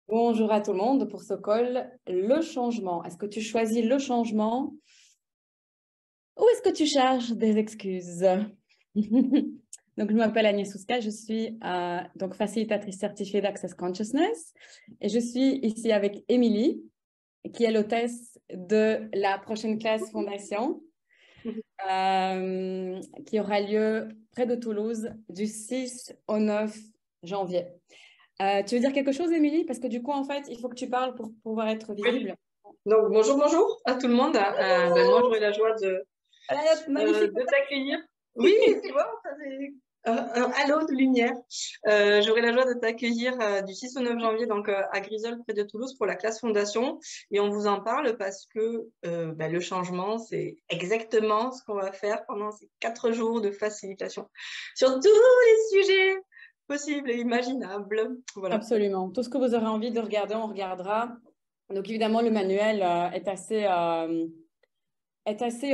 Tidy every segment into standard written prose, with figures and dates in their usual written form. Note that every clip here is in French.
Bonjour à tout le monde pour ce call. Le changement. Est-ce que tu choisis le changement ou est-ce que tu charges des excuses? Donc, je m'appelle Agnès Souska, je suis donc facilitatrice certifiée d'Access Consciousness et je suis ici avec Émilie, qui est l'hôtesse de la prochaine classe Fondation qui aura lieu près de Toulouse du 6 au 9 janvier. Tu veux dire quelque chose, Émilie? Parce que du coup, en fait, il faut que tu parles pour pouvoir être Oui. visible. Donc, bonjour à tout le monde. Moi, j'aurai la joie Magnifique. de t'accueillir. Oui, tu vois, ça fait un halo de lumière. J'aurai la joie de t'accueillir du 6 au 9 janvier donc, à Grisol, près de Toulouse, pour la classe Fondation. Et on vous en parle parce que le changement, c'est exactement ce qu'on va faire pendant ces 4 jours de facilitation sur tous les sujets possibles et imaginables. Voilà. Absolument. Tout ce que vous aurez envie de regarder, on regardera. Donc, évidemment, le manuel est assez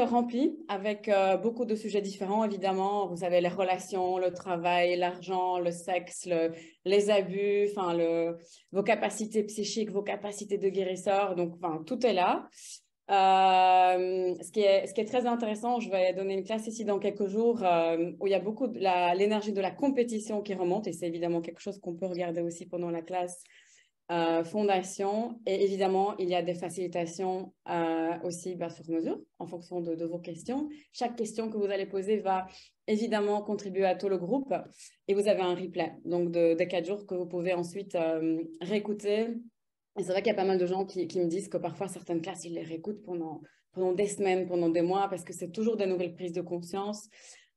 rempli avec beaucoup de sujets différents, évidemment. Vous avez les relations, le travail, l'argent, le sexe, les abus, vos capacités psychiques, vos capacités de guérisseur. Donc, enfin, tout est là. Ce qui est très intéressant, je vais donner une classe ici dans quelques jours où il y a beaucoup de l'énergie de la compétition qui remonte et c'est évidemment quelque chose qu'on peut regarder aussi pendant la classe fondation. Et évidemment, il y a des facilitations aussi sur mesure en fonction de vos questions. Chaque question que vous allez poser va évidemment contribuer à tout le groupe et vous avez un replay donc de 4 jours que vous pouvez ensuite réécouter. Et c'est vrai qu'il y a pas mal de gens qui me disent que parfois certaines classes, ils les réécoutent pendant des semaines, pendant des mois, parce que c'est toujours des nouvelles prises de conscience,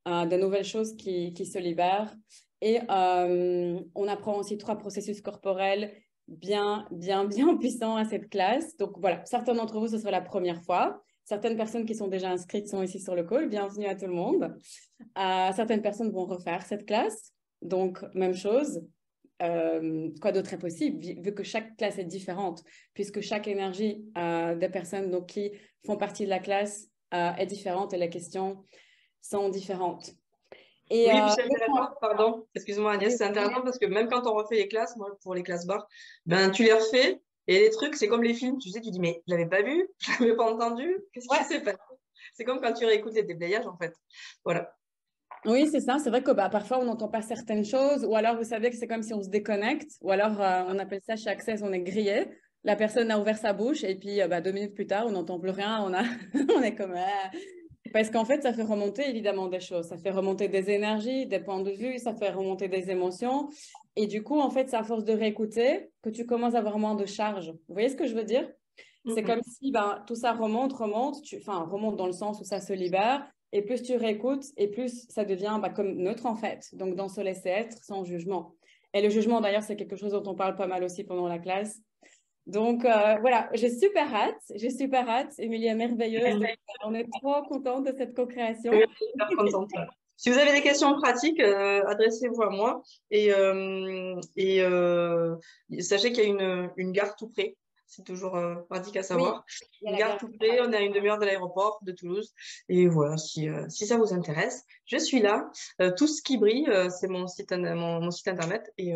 de nouvelles choses qui se libèrent. Et on apprend aussi 3 processus corporels bien puissants à cette classe. Donc voilà, certains d'entre vous, ce sera la première fois. Certaines personnes qui sont déjà inscrites sont ici sur le call. Bienvenue à tout le monde. Certaines personnes vont refaire cette classe. Donc, même chose. Quoi d'autre est possible, vu que chaque classe est différente, puisque chaque énergie des personnes donc, qui font partie de la classe est différente et les questions sont différentes. Et Oui, puis c'est intéressant, pardon, excuse-moi Agnès, oui, c'est intéressant parce que même quand on refait les classes, moi pour les classes barres, ben tu les refais et les trucs, c'est comme les films, tu sais, tu dis mais je l'avais pas vu, je l'avais pas entendu, qu'est-ce qui ouais, s'est passé? C'est comme quand tu réécoutes les déblayages en fait. Voilà. oui, c'est ça. C'est vrai que parfois on n'entend pas certaines choses, ou alors vous savez que c'est comme si on se déconnecte, ou alors on appelle ça chez Access, on est grillé. La personne a ouvert sa bouche et puis 2 minutes plus tard, on n'entend plus rien, on est comme parce qu'en fait, ça fait remonter évidemment des choses. Ça fait remonter des énergies, des points de vue, ça fait remonter des émotions. Et du coup, en fait, c'est à force de réécouter que tu commences à avoir moins de charge. Vous voyez ce que je veux dire? C'est comme Mhm. si tout ça remonte, remonte dans le sens où ça se libère. Et plus tu réécoutes, et plus ça devient comme neutre en fait. Donc, dans se laisser être sans jugement. Et le jugement, d'ailleurs, c'est quelque chose dont on parle pas mal aussi pendant la classe. Donc, voilà, j'ai super hâte. Émilie est merveilleuse, donc on est trop contente de cette Oui, co-création. je suis super contente. Si vous avez des questions pratiques, adressez-vous à moi et sachez qu'il y a une gare tout près. C'est toujours pratique à Oui, savoir. il y a Une la gare gare. tout près, on est à une demi-heure de l'aéroport de Toulouse. Et voilà, si ça vous intéresse, je suis là. Tout ce qui brille, c'est mon site internet. Et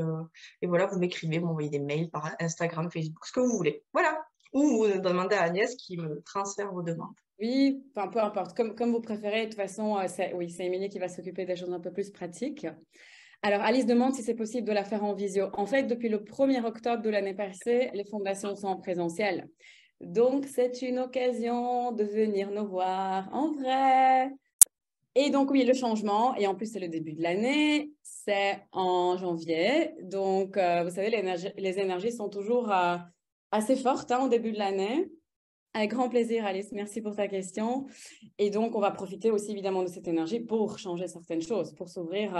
voilà, vous m'écrivez, vous m'envoyez des mails par Instagram, Facebook, ce que vous voulez. Voilà. Ou vous demandez à Agnès qui me transfère vos demandes. Oui, enfin, peu importe, comme vous préférez. De toute façon, oui, c'est Émilie qui va s'occuper des choses un peu plus pratiques. Alors, Alice demande si c'est possible de la faire en visio. En fait, depuis le 1er octobre de l'année passée, les fondations sont en présentiel. Donc, c'est une occasion de venir nous voir en vrai. Et donc, oui, le changement, et en plus, c'est le début de l'année, c'est en janvier. Donc, vous savez, les énergies sont toujours assez fortes au début de l'année. Avec grand plaisir, Alice. Merci pour ta question. Et donc, on va profiter aussi évidemment de cette énergie pour changer certaines choses, pour s'ouvrir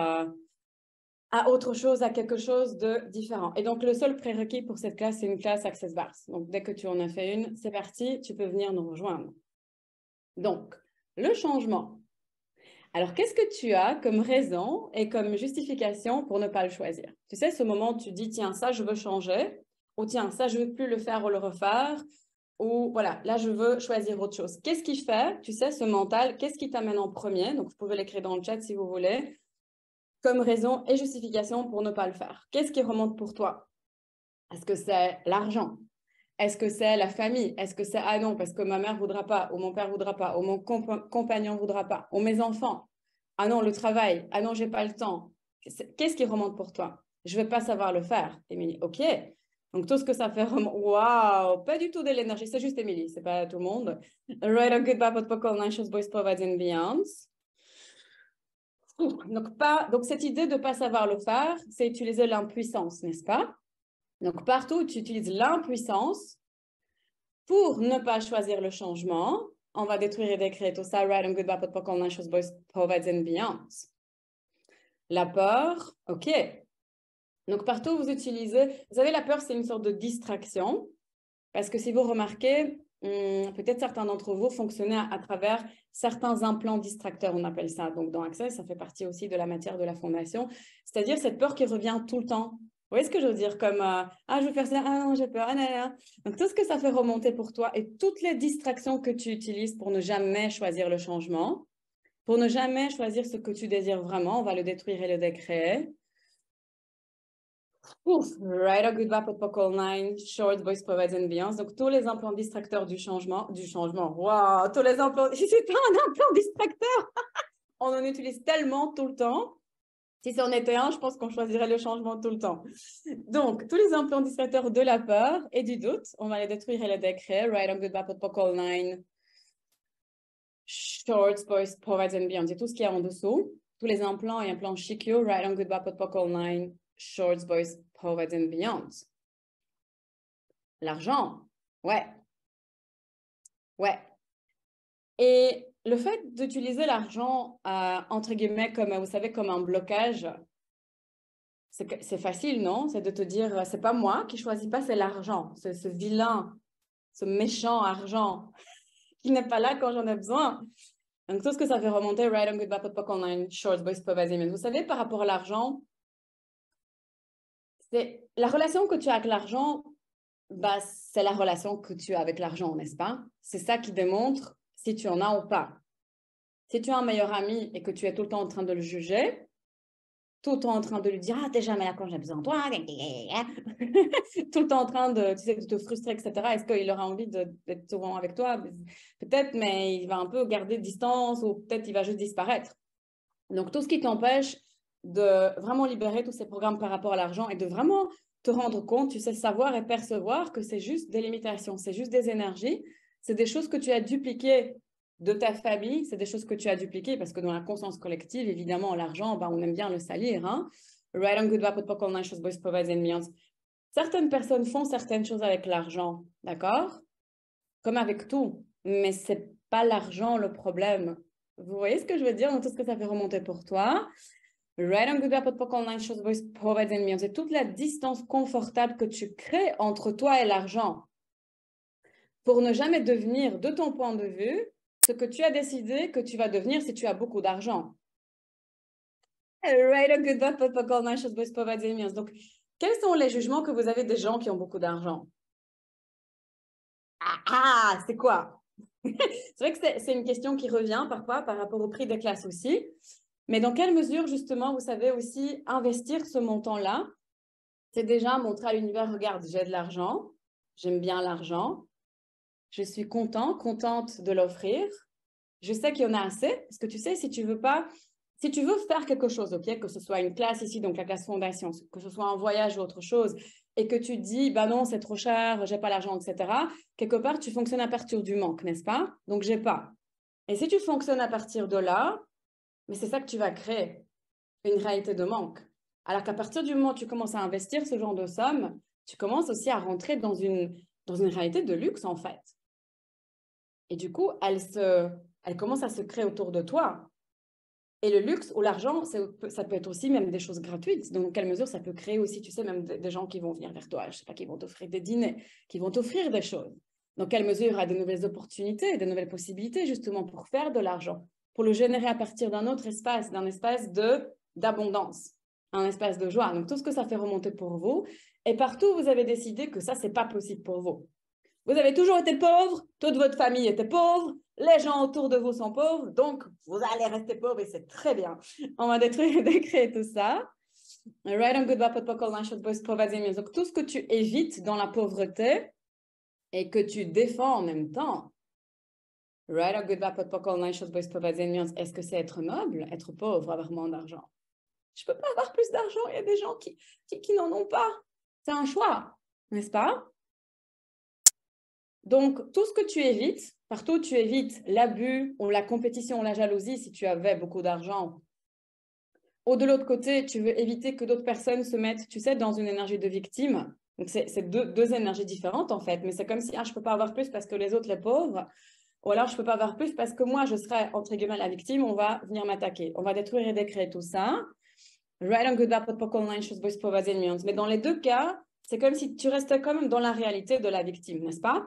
à autre chose, à quelque chose de différent. Et donc, le seul prérequis pour cette classe, c'est une classe Access Bars. Donc, dès que tu en as fait une, c'est parti, tu peux venir nous rejoindre. Donc, le changement. Alors, qu'est-ce que tu as comme raison et comme justification pour ne pas le choisir? Tu sais, ce moment où tu dis, tiens, ça, je veux changer, ou tiens, ça, je ne veux plus le faire ou le refaire, ou voilà, là, je veux choisir autre chose. Qu'est-ce qui fait, tu sais, ce mental, qu'est-ce qui t'amène en premier? Donc, vous pouvez l'écrire dans le chat si vous voulez, comme raison et justification pour ne pas le faire. Qu'est-ce qui remonte pour toi? Est-ce que c'est l'argent? Est-ce que c'est la famille? Est-ce que c'est ah non, parce que ma mère ne voudra pas, ou mon père ne voudra pas, ou mon compagnon ne voudra pas, ou mes enfants? Ah non, le travail. Ah non, j'ai pas le temps. Qu'est-ce qui remonte pour toi? Je ne vais pas savoir le faire. Émilie, ok. Donc, tout ce que ça fait remonter. Waouh, pas du tout de l'énergie. C'est juste Émilie, c'est pas tout le monde. Right on good, bad, protocol, anxious, boys, provides and beyond. Donc, cette idée de ne pas savoir le faire, c'est utiliser l'impuissance, n'est-ce pas? Donc, partout où tu utilises l'impuissance pour ne pas choisir le changement, on va détruire et décréter tout ça. Right on good, bad, protocol, anxious, boys, provides and beyond. La peur, ok. Donc, partout où vous utilisez, vous savez, la peur, c'est une sorte de distraction. Parce que si vous remarquez, peut-être certains d'entre vous fonctionnaient à travers certains implants distracteurs, on appelle ça. Donc, dans Access, ça fait partie aussi de la matière de la fondation. C'est-à-dire cette peur qui revient tout le temps. Vous voyez ce que je veux dire? Comme, ah, je veux faire ça, ah non, j'ai peur, ah, nan, nan. Donc, tout ce que ça fait remonter pour toi et toutes les distractions que tu utilises pour ne jamais choisir le changement, pour ne jamais choisir ce que tu désires vraiment, on va le détruire et le décréer. Right on good, bad, protocol 9, short, voice, provides and beyond. Donc, tous les implants distracteurs du changement. Wow, tous les implants. C'est pas un implant distracteur. On en utilise tellement tout le temps. Si c'en était un, je pense qu'on choisirait le changement tout le temps. Donc, tous les implants distracteurs de la peur et du doute, on va les détruire et les décréer. Right on good, bad, protocol 9, short, voice, provides and beyond. C'est tout ce qu'il y a en dessous. Tous les implants et implants Shikyo, right on good, bad, protocol 9, short, voice, provides and beyond. L'argent, ouais. Ouais. Et le fait d'utiliser l'argent, entre guillemets, comme, vous savez, comme un blocage, c'est facile, non? C'est de te dire, c'est pas moi qui choisis pas, c'est l'argent. Ce vilain, ce méchant argent qui n'est pas là quand j'en ai besoin. Donc, tout ce que ça fait remonter, right on good, bad, protocol 9, short, voice, provides and beyond. Vous savez, par rapport à l'argent, c'est la relation que tu as avec l'argent, bah, c'est la relation que tu as avec l'argent, n'est-ce pas? C'est ça qui démontre si tu en as ou pas. Si tu as un meilleur ami et que tu es tout le temps en train de le juger, tout le temps en train de lui dire « Ah, t'es jamais là quand j'ai besoin de toi. » Tout le temps en train de, tu sais, de te frustrer, etc. Est-ce qu'il aura envie d'être souvent avec toi? Peut-être, mais il va un peu garder distance ou peut-être il va juste disparaître. Donc, tout ce qui t'empêche de vraiment libérer tous ces programmes par rapport à l'argent et de vraiment te rendre compte, tu sais, savoir et percevoir que c'est juste des limitations, c'est juste des énergies, c'est des choses que tu as dupliquées de ta famille, c'est des choses que tu as dupliquées parce que dans la conscience collective, évidemment, l'argent, bah, on aime bien le salir. Hein? Right on good, bad, protocol 9, shows, boys, provides and beyond. Certaines personnes font certaines choses avec l'argent, d'accord? Comme avec tout, mais c'est pas l'argent le problème. Vous voyez ce que je veux dire dans tout ce que ça fait remonter pour toi? Right on good, bad, protocol 9, shows, boys, provides and beyond. C'est toute la distance confortable que tu crées entre toi et l'argent pour ne jamais devenir, de ton point de vue, ce que tu as décidé que tu vas devenir si tu as beaucoup d'argent. Right on good, bad, protocol 9, shows, boys, provides and beyond. Donc, quels sont les jugements que vous avez des gens qui ont beaucoup d'argent? Ah, c'est quoi? C'est vrai que c'est une question qui revient parfois par rapport au prix des classes aussi. Mais dans quelle mesure, justement, vous savez aussi investir ce montant-là? C'est déjà montrer à l'univers, regarde, j'ai de l'argent, j'aime bien l'argent, je suis contente de l'offrir. Je sais qu'il y en a assez, parce que tu sais, si tu veux faire quelque chose, ok, que ce soit une classe ici, donc la classe fondation, que ce soit un voyage ou autre chose, et que tu dis, bah non, c'est trop cher, j'ai pas l'argent, etc., quelque part, tu fonctionnes à partir du manque, n'est-ce pas? Donc, j'ai pas. Et si tu fonctionnes à partir de là, mais c'est ça que tu vas créer, une réalité de manque. Alors qu'à partir du moment où tu commences à investir ce genre de somme, tu commences aussi à rentrer dans une réalité de luxe, en fait. Et du coup, elle commence à se créer autour de toi. Et le luxe ou l'argent, ça peut être aussi même des choses gratuites. Dans quelle mesure ça peut créer aussi, tu sais, même des gens qui vont venir vers toi, je sais pas, qui vont t'offrir des dîners, qui vont t'offrir des choses. Dans quelle mesure il y aura de nouvelles opportunités, de nouvelles possibilités justement pour faire de l'argent, pour le générer à partir d'un autre espace, d'un espace d'abondance, un espace de joie. Donc tout ce que ça fait remonter pour vous. Et partout, vous avez décidé que ça, c'est pas possible pour vous. Vous avez toujours été pauvre, toute votre famille était pauvre, les gens autour de vous sont pauvres, donc vous allez rester pauvre et c'est très bien. On va détruire et décréer tout ça. Right on good, bad, pot, donc tout ce que tu évites dans la pauvreté et que tu défends en même temps. Right on good, bad, pot, est-ce que c'est être noble, être pauvre, avoir moins d'argent? Je peux pas avoir plus d'argent, il y a des gens qui n'en ont pas. C'est un choix, n'est-ce pas? Donc, tout ce que tu évites, partout tu évites l'abus ou la compétition ou la jalousie si tu avais beaucoup d'argent. Ou de l'autre côté, tu veux éviter que d'autres personnes se mettent, tu sais, dans une énergie de victime. Donc, c'est deux énergies différentes en fait, mais c'est comme si, je ne peux pas avoir plus parce que les autres, les pauvres, ou alors je ne peux pas avoir plus parce que moi, je serais, entre guillemets, la victime, on va venir m'attaquer. On va détruire et décréer tout ça. Mais dans les deux cas, c'est comme si tu restais quand même dans la réalité de la victime, n'est-ce pas?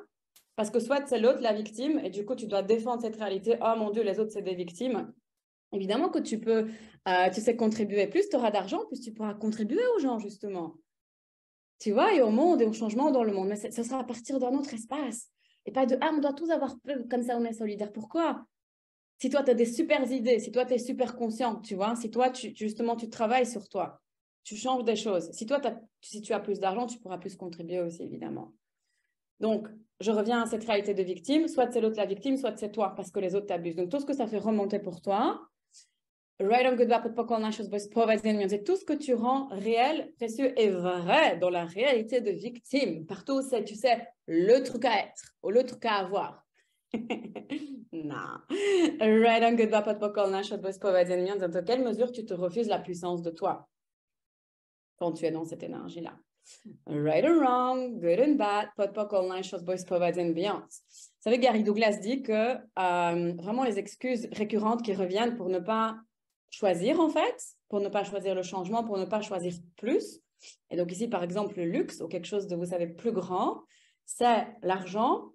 Parce que soit c'est l'autre la victime et du coup, tu dois défendre cette réalité. Oh mon Dieu, les autres, c'est des victimes. Évidemment que tu peux, tu sais, contribuer. Plus tu auras d'argent, plus tu pourras contribuer aux gens, justement. Tu vois, et au monde et au changement dans le monde. Mais ça sera à partir d'un autre espace. Et pas de, on doit tous avoir peu, comme ça on est solidaire. Pourquoi? Si toi, tu as des super idées, si toi, tu es super conscient, tu vois, si toi, justement, tu travailles sur toi, tu changes des choses. Si toi, si tu as plus d'argent, tu pourras plus contribuer aussi, évidemment. Donc, je reviens à cette réalité de victime. Soit c'est l'autre la victime, soit c'est toi, parce que les autres t'abusent. Donc, tout ce que ça fait remonter pour toi, right on good, bad, c'est tout ce que tu rends réel, précieux et vrai dans la réalité de victime. Partout, c'est, tu sais, le truc à être ou le truc à avoir. Non. Right on good, bad, dans quelle mesure tu te refuses la puissance de toi quand tu es dans cette énergie-là? Right or wrong, good and bad, beyond. Vous savez, Gary Douglas dit que vraiment les excuses récurrentes qui reviennent pour ne pas choisir en fait, pour ne pas choisir le changement, pour ne pas choisir plus. Et donc ici, par exemple, le luxe ou quelque chose de, vous savez, plus grand, c'est l'argent,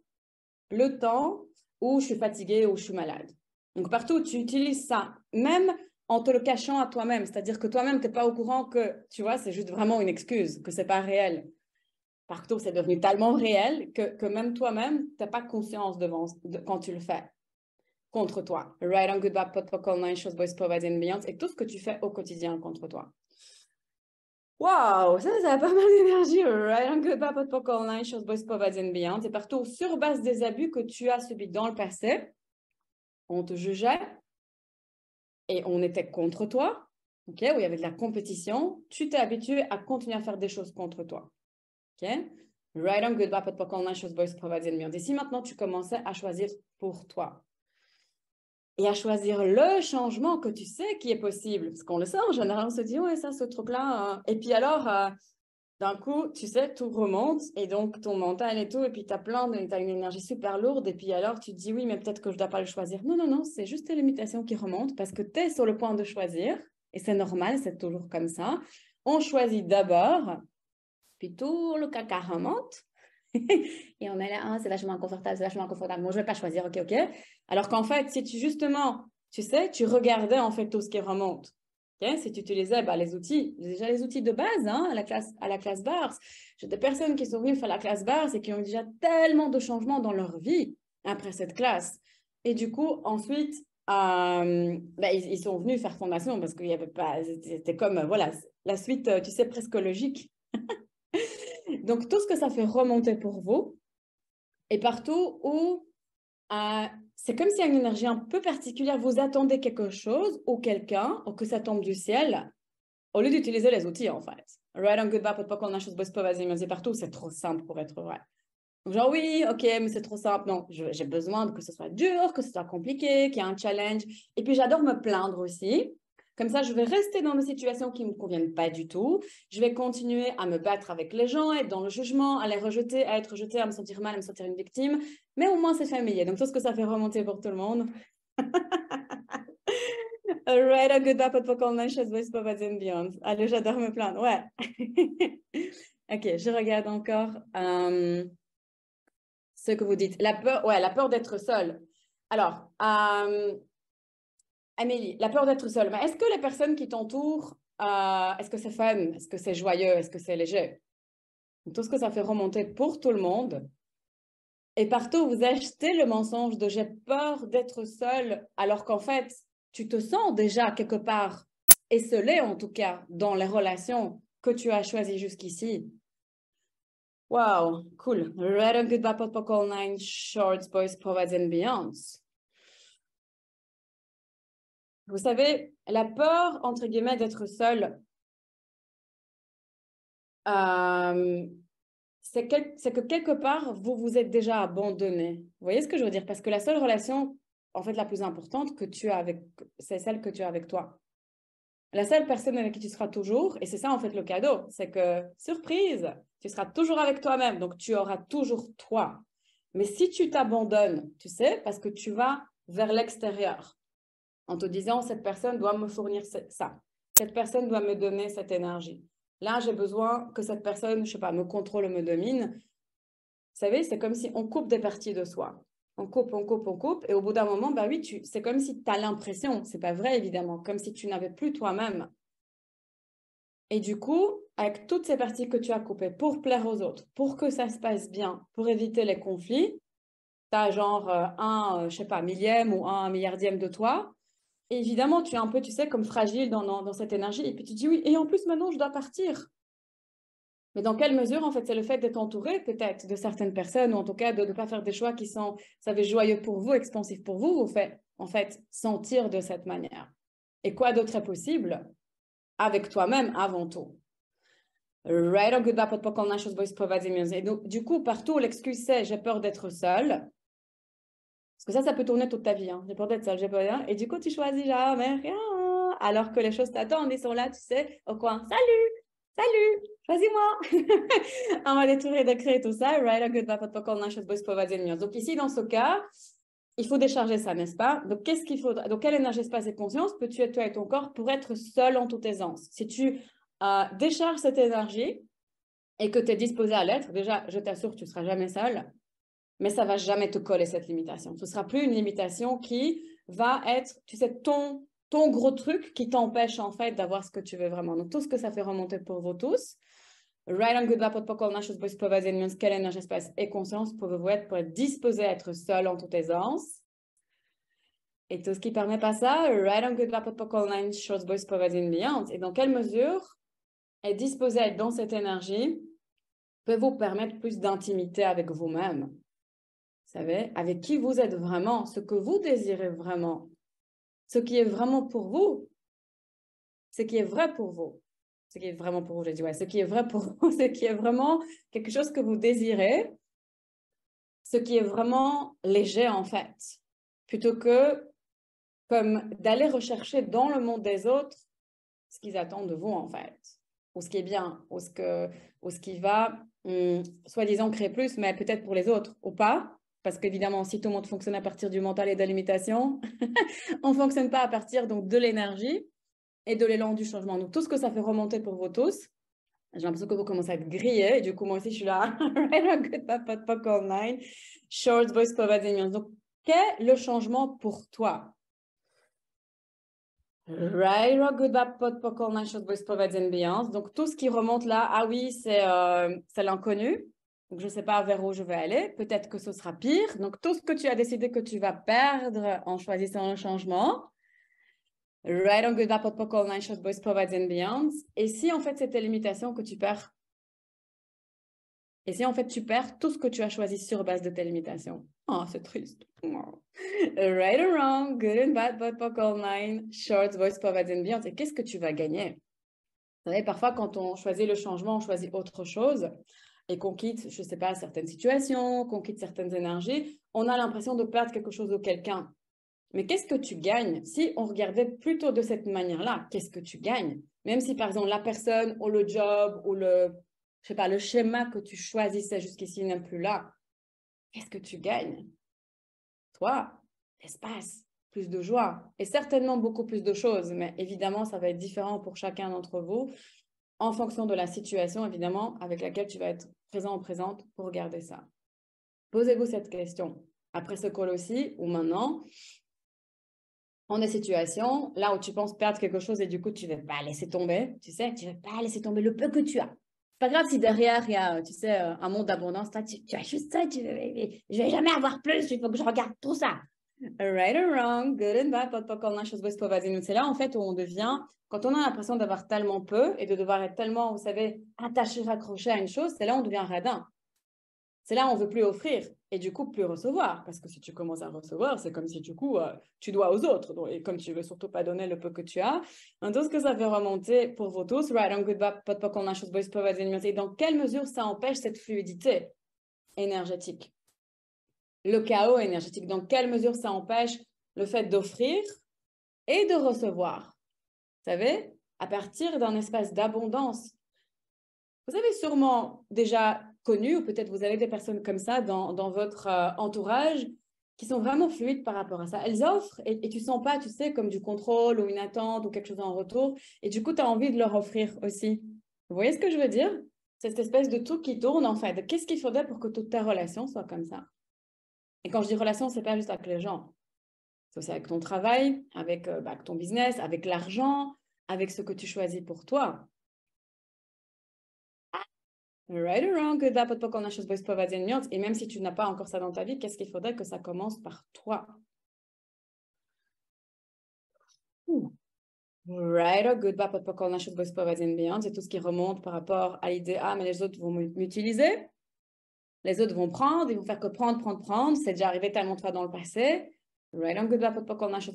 le temps, ou je suis fatiguée ou je suis malade. Donc partout, tu utilises ça, même en te le cachant à toi-même. C'est-à-dire que toi-même, tu n'es pas au courant que, tu vois, c'est juste vraiment une excuse, que ce n'est pas réel. Partout, c'est devenu tellement réel que même toi-même, tu n'as pas conscience quand tu le fais contre toi. Right on good, bad, protocol, nine shows, boys, provide and beyond, et tout ce que tu fais au quotidien contre toi. Waouh, ça a pas mal d'énergie. Right on good, bad, protocol, nine shows, boys, provide and beyond. C'est partout sur base des abus que tu as subis dans le passé. On te jugeait et on était contre toi, ok, où il y avait de la compétition. Tu t'es habitué à continuer à faire des choses contre toi. Ok? Right on good, bad, protocol, nine shows, boys, provide and beyond. Et si maintenant tu commençais à choisir pour toi et à choisir le changement que tu sais qui est possible, parce qu'on le sait, en général, on se dit, ouais, ça, ce truc-là. Et puis alors, d'un coup, tu sais, tout remonte, et donc ton mental et tout, et puis tu as une énergie super lourde, et puis alors tu te dis, oui, mais peut-être que je ne dois pas le choisir. Non, non, non, c'est juste tes limitations qui remontent, parce que tu es sur le point de choisir, et c'est normal, c'est toujours comme ça. On choisit d'abord, puis tout le caca remonte, et on est là, c'est vachement inconfortable, c'est vachement inconfortable. Moi, je ne vais pas choisir, ok, ok. Alors qu'en fait, si tu justement, tu sais, tu regardais en fait tout ce qui remonte. Okay? Si tu utilisais les outils, déjà les outils de base à la classe BARS. J'ai des personnes qui sont venues faire la classe BARS et qui ont eu déjà tellement de changements dans leur vie après cette classe. Et du coup, ensuite, ils sont venus faire formation parce qu'il n'y avait pas, c'était comme, voilà, la suite, tu sais, presque logique. Donc, tout ce que ça fait remonter pour vous, et partout où c'est comme s'il y a une énergie un peu particulière, vous attendez quelque chose ou quelqu'un, ou que ça tombe du ciel, au lieu d'utiliser les outils, en fait. Right on good, bad, pas qu'on a chose bosse pas, vas-y, mais partout, c'est trop simple pour être vrai. Donc, genre, oui, ok, mais c'est trop simple. Non, j'ai besoin que ce soit dur, que ce soit compliqué, qu'il y ait un challenge. Et puis, j'adore me plaindre aussi. Comme ça, je vais rester dans des situations qui ne me conviennent pas du tout. Je vais continuer à me battre avec les gens, à être dans le jugement, à les rejeter, à être rejetée, à me sentir mal, à me sentir une victime. Mais au moins, c'est familier. Donc, tout ce que ça fait remonter pour tout le monde. Right, a good up, pour qu'on voice and beyond. Allez, j'adore me plaindre. Ouais. Ok, je regarde encore ce que vous dites. La peur d'être seule. Alors, Amélie, la peur d'être seule. Mais est-ce que les personnes qui t'entourent, est-ce que c'est fun? Est-ce que c'est joyeux? Est-ce que c'est léger? Tout ce que ça fait remonter pour tout le monde. Et partout, vous achetez le mensonge de j'ai peur d'être seule, alors qu'en fait, tu te sens déjà quelque part et ce l'est en tout cas dans les relations que tu as choisies jusqu'ici. Wow, cool. Red and Goodbye Protocol 9, Shorts, Boys, Provides and Beyonds. Vous savez, la peur, entre guillemets, d'être seul, c'est que quelque part, vous vous êtes déjà abandonné. Vous voyez ce que je veux dire? Parce que la seule relation, en fait, la plus importante que tu as avec, c'est celle que tu as avec toi. La seule personne avec qui tu seras toujours, et c'est ça en fait le cadeau, c'est que, surprise, tu seras toujours avec toi-même, donc tu auras toujours toi. Mais si tu t'abandonnes, tu sais, parce que tu vas vers l'extérieur, en te disant, cette personne doit me fournir ça, cette personne doit me donner cette énergie. Là, j'ai besoin que cette personne, je sais pas, me contrôle, me domine. Vous savez, c'est comme si on coupe des parties de soi. On coupe, on coupe, on coupe. Et au bout d'un moment, bah oui, c'est comme si tu as l'impression, c'est pas vrai évidemment, comme si tu n'avais plus toi-même. Et du coup, avec toutes ces parties que tu as coupées pour plaire aux autres, pour que ça se passe bien, pour éviter les conflits, tu as genre je sais pas, millième ou un milliardième de toi. Et évidemment, tu es un peu, tu sais, comme fragile dans cette énergie. Et puis tu dis oui, et en plus maintenant, je dois partir. Mais dans quelle mesure, en fait, c'est le fait d'être entouré peut-être de certaines personnes, ou en tout cas de ne pas faire des choix qui sont, vous savez, joyeux pour vous, expansifs pour vous, vous fait, en fait, sentir de cette manière. Et quoi d'autre est possible avec toi-même avant tout? Right or good, bad, pot, poc, all, boys, providing music. Et donc, du coup, partout, l'excuse c'est j'ai peur d'être seule. Parce que ça peut tourner toute ta vie. Hein. J'ai peur d'être seule, j'ai peur rien. Et du coup, tu choisis jamais rien. Alors que les choses t'attendent, ils sont là, tu sais, au coin. Salut, choisis-moi. On va détruire, décréter tout ça. Right or good, bad, pot, poc, all, boys, providing music. Donc ici, dans ce cas, il faut décharger ça, n'est-ce pas? Donc, qu'est-ce qu'il faut? Donc, quelle énergie, espace et conscience peux-tu être toi et ton corps pour être seul en toute aisance? Si tu décharges cette énergie et que tu es disposé à l'être, déjà, je t'assure, tu ne seras jamais seul, mais ça ne va jamais te coller cette limitation. Ce ne sera plus une limitation qui va être, tu sais, ton gros truc qui t'empêche en fait d'avoir ce que tu veux vraiment. Donc, tout ce que ça fait remonter pour vous tous. Right on good bad protocol nachos boys provided means quelle énergie, espace et conscience pouvez-vous être pour être disposé à être seul en toute aisance. Et tout ce qui permet pas ça, right on good bad protocol nine shorts boys providing beyond. Et dans quelle mesure être disposé à être dans cette énergie peut vous permettre plus d'intimité avec vous-même. Vous savez, avec qui vous êtes vraiment, ce que vous désirez vraiment, ce qui est vraiment pour vous, ce qui est vrai pour vous. Ce qui est vraiment pour vous, j'ai dit, ouais, ce qui est vrai pour vous, ce qui est vraiment quelque chose que vous désirez, ce qui est vraiment léger en fait, plutôt que comme d'aller rechercher dans le monde des autres ce qu'ils attendent de vous en fait, ou ce qui est bien, ou ce qui va, soi-disant, créer plus, mais peut-être pour les autres, ou pas, parce qu'évidemment, si tout le monde fonctionne à partir du mental et de la limitation, on ne fonctionne pas à partir donc de l'énergie et de l'élan du changement. Donc tout ce que ça fait remonter pour vous tous, j'ai l'impression que vous commencez à être grillés, et du coup, moi aussi, je suis là, short voice providing. Donc, quel est le changement pour toi? Right, good, bad, pot, poc, nine short boys, provides and beyond. Donc, tout ce qui remonte là, ah oui, c'est l'inconnu. Donc, je ne sais pas vers où je vais aller. Peut-être que ce sera pire. Donc, tout ce que tu as décidé que tu vas perdre en choisissant le changement. Right on good, bad, pot, poc, nine short boys, provides and beyond. Et si, en fait, c'était limitation que tu perds? Et si, en fait, tu perds tout ce que tu as choisi sur base de tes limitations? Oh, c'est triste. Oh. Right or wrong, good and bad, but poc, all nine, short, voice, provides and beyond. Et qu'est-ce que tu vas gagner? Vous savez, parfois, quand on choisit le changement, on choisit autre chose et qu'on quitte, je ne sais pas, certaines situations, qu'on quitte certaines énergies, on a l'impression de perdre quelque chose ou quelqu'un. Mais qu'est-ce que tu gagnes? Si on regardait plutôt de cette manière-là, qu'est-ce que tu gagnes? Même si, par exemple, la personne ou le job ou je sais pas, le schéma que tu choisissais jusqu'ici n'est plus là, qu'est-ce que tu gagnes? Toi, l'espace, plus de joie et certainement beaucoup plus de choses, mais évidemment, ça va être différent pour chacun d'entre vous en fonction de la situation, évidemment, avec laquelle tu vas être présent ou présente pour regarder ça. Posez-vous cette question après ce call aussi ou maintenant. En des situations là où tu penses perdre quelque chose et du coup, tu ne veux pas laisser tomber, tu sais, tu ne veux pas laisser tomber le peu que tu as. Pas grave si derrière, il y a, tu sais, un monde d'abondance, tu as juste ça, je ne vais jamais avoir plus, il faut que je regarde tout ça. Right or wrong, good and bad, c'est là en fait où on devient, quand on a l'impression d'avoir tellement peu et de devoir être tellement, vous savez, attaché, raccroché à une chose, c'est là où on devient radin. C'est là où on veut plus offrir et du coup plus recevoir. Parce que si tu commences à recevoir, c'est comme si du coup tu dois aux autres. Donc, et comme tu veux surtout pas donner le peu que tu as, tout ce que ça fait remonter pour vous tous, right on good bad, et dans quelle mesure ça empêche cette fluidité énergétique, le chaos énergétique, dans quelle mesure ça empêche le fait d'offrir et de recevoir, vous savez, à partir d'un espace d'abondance. Vous avez sûrement déjà connu, ou peut-être vous avez des personnes comme ça dans votre entourage qui sont vraiment fluides par rapport à ça. Elles offrent et tu sens pas, tu sais, comme du contrôle ou une attente ou quelque chose en retour. Et du coup, tu as envie de leur offrir aussi. Vous voyez ce que je veux dire? C'est cette espèce de truc qui tourne en fait. Qu'est-ce qu'il faudrait pour que toute ta relation soit comme ça? Et quand je dis relation, c'est pas juste avec les gens. C'est aussi avec ton travail, avec ton business, avec l'argent, avec ce que tu choisis pour toi. Right or wrong, good bad, pas qu'on a chose et même si tu n'as pas encore ça dans ta vie, qu'est-ce qu'il faudrait que ça commence par toi? Right or good bad, pas qu'on a chose c'est tout ce qui remonte par rapport à l'idée, ah, mais les autres vont m'utiliser, les autres vont prendre, ils vont faire que prendre, c'est déjà arrivé tellement de fois dans le passé. Right or good bad, pas qu'on a chose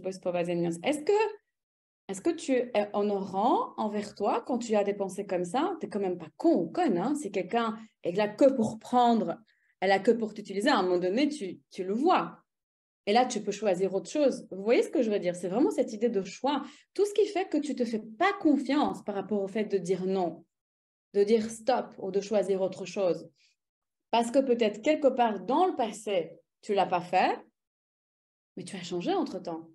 est-ce que tu es honorant envers toi quand tu as des pensées comme ça? Tu n'es quand même pas con ou conne. Hein? Si quelqu'un est là que pour prendre, elle a que pour t'utiliser, à un moment donné, tu le vois. Et là, tu peux choisir autre chose. Vous voyez ce que je veux dire? C'est vraiment cette idée de choix. Tout ce qui fait que tu ne te fais pas confiance par rapport au fait de dire non, de dire stop ou de choisir autre chose. Parce que peut-être quelque part dans le passé, tu ne l'as pas fait, mais tu as changé entre-temps.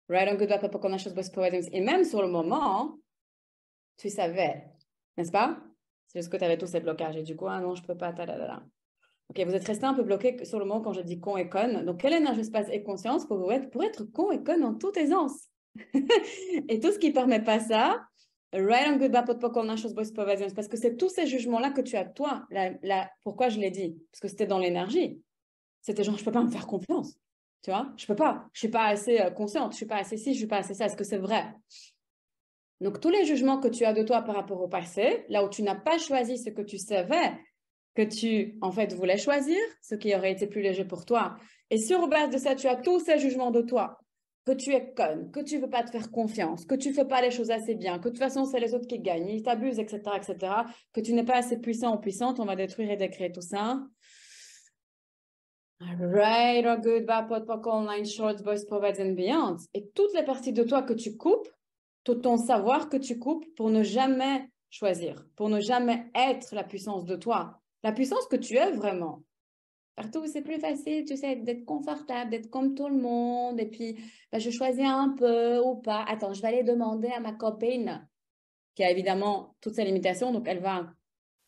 Right on good bad, pas qu'on a chose et même sur le moment, tu savais, n'est-ce pas? C'est juste que tu avais tous ces blocages et du coup, ah non, je peux pas, ta. Ok, vous êtes resté un peu bloqué sur le moment quand je dis con et conne. Donc, quelle énergie, espace et conscience pour être con et conne en toute aisance? Et tout ce qui ne permet pas ça, right on good bad, pas qu'on a chose parce que c'est tous ces jugements-là que tu as toi. Pourquoi je l'ai dit? Parce que c'était dans l'énergie. C'était genre, je peux pas me faire confiance. Tu vois, je peux pas. Je suis pas assez consciente. Je suis pas assez ci, je suis pas assez ça. Est-ce que c'est vrai? Donc, tous les jugements que tu as de toi par rapport au passé, là où tu n'as pas choisi ce que tu savais que tu, en fait, voulais choisir, ce qui aurait été plus léger pour toi. Et sur base de ça, tu as tous ces jugements de toi, que tu es conne, que tu ne veux pas te faire confiance, que tu ne fais pas les choses assez bien, que de toute façon, c'est les autres qui gagnent, ils t'abusent, etc., que tu n'es pas assez puissant ou puissante, on va détruire et décréer tout ça. Right or good, bad, pot, online, shorts, boys, provides and beyond. Et toutes les parties de toi que tu coupes, tout ton savoir que tu coupes pour ne jamais choisir, pour ne jamais être la puissance de toi, la puissance que tu es vraiment. Partout, c'est plus facile, tu sais, d'être confortable, d'être comme tout le monde, et puis je choisis un peu ou pas. Attends, je vais aller demander à ma copine, qui a évidemment toutes ses limitations, donc elle va